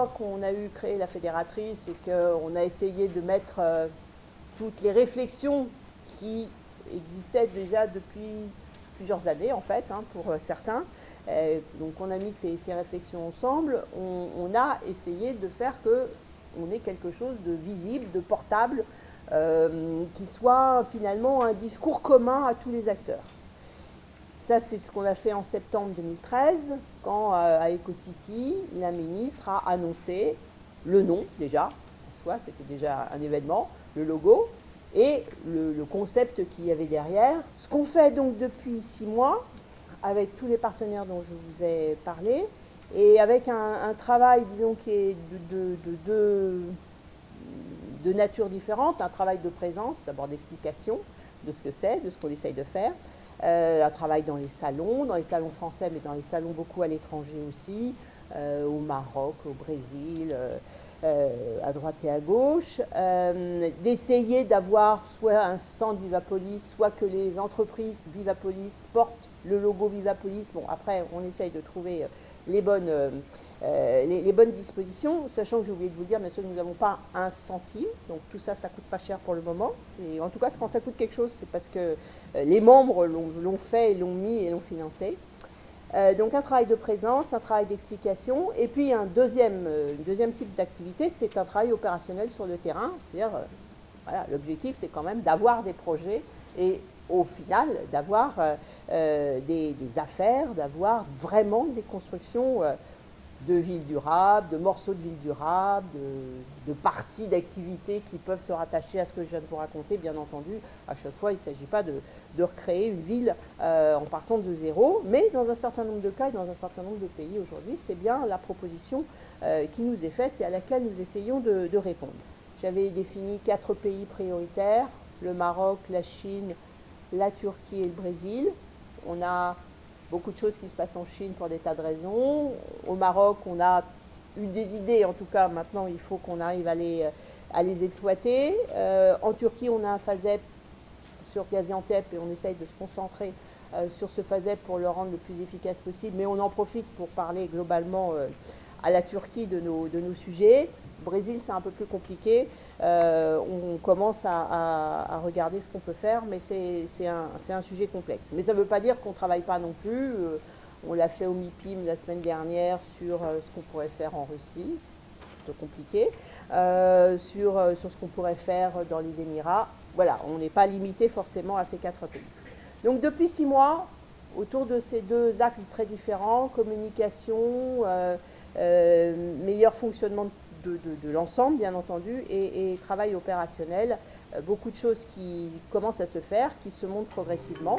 fois qu'on a créé la fédératrice et qu'on a essayé de mettre toutes les réflexions qui existaient déjà depuis plusieurs années en fait, pour certains. Donc on a mis ces réflexions ensemble, on a essayé de faire qu'on ait quelque chose de visible, de portable, qui soit finalement un discours commun à tous les acteurs. Ça, c'est ce qu'on a fait en septembre 2013, quand à EcoCity, la ministre a annoncé le nom déjà, en soi, c'était déjà un événement, le logo, et le concept qu'il y avait derrière. Ce qu'on fait donc depuis 6 mois, avec tous les partenaires dont je vous ai parlé, et avec un travail, disons, qui est de nature différente, un travail de présence, d'abord d'explication de ce que c'est, de ce qu'on essaye de faire, un travail dans les salons français, mais dans les salons beaucoup à l'étranger aussi, au Maroc, au Brésil, à droite et à gauche, d'essayer d'avoir soit un stand Vivapolis, soit que les entreprises Vivapolis portent le logo Vivapolis. Bon, après, on essaye de trouver les bonnes dispositions, sachant que j'ai oublié de vous le dire, bien sûr, nous n'avons pas un centime, donc tout ça, ça coûte pas cher pour le moment. En tout cas, quand ça coûte quelque chose, c'est parce que les membres l'ont fait, l'ont mis et l'ont financé. Donc un travail de présence, un travail d'explication, et puis un deuxième type d'activité, c'est un travail opérationnel sur le terrain, c'est-à-dire, voilà, l'objectif, c'est quand même d'avoir des projets et au final, d'avoir des affaires, d'avoir vraiment des constructions de villes durables, de morceaux de villes durables, de parties d'activités qui peuvent se rattacher à ce que je viens de vous raconter, bien entendu. À chaque fois, il ne s'agit pas de recréer une ville en partant de zéro, mais dans un certain nombre de cas et dans un certain nombre de pays aujourd'hui, c'est bien la proposition qui nous est faite et à laquelle nous essayons de répondre. J'avais défini 4 pays prioritaires, le Maroc, la Chine, la Turquie et le Brésil. On a beaucoup de choses qui se passent en Chine pour des tas de raisons. Au Maroc, on a eu des idées, en tout cas, maintenant, il faut qu'on arrive à les exploiter. En Turquie, on a un FASEP sur Gaziantep et on essaye de se concentrer sur ce FASEP pour le rendre le plus efficace possible, mais on en profite pour parler globalement à la Turquie de nos sujets. Au Brésil, c'est un peu plus compliqué. On commence à regarder ce qu'on peut faire, mais c'est un sujet complexe. Mais ça ne veut pas dire qu'on ne travaille pas non plus. On l'a fait au MIPIM la semaine dernière sur ce qu'on pourrait faire en Russie, un peu compliqué, sur ce qu'on pourrait faire dans les Émirats. Voilà, on n'est pas limité forcément à ces 4 pays. Donc depuis 6 mois, autour de ces 2 axes très différents, communication, meilleur fonctionnement de l'ensemble, bien entendu, et travail opérationnel, beaucoup de choses qui commencent à se faire, qui se montrent progressivement.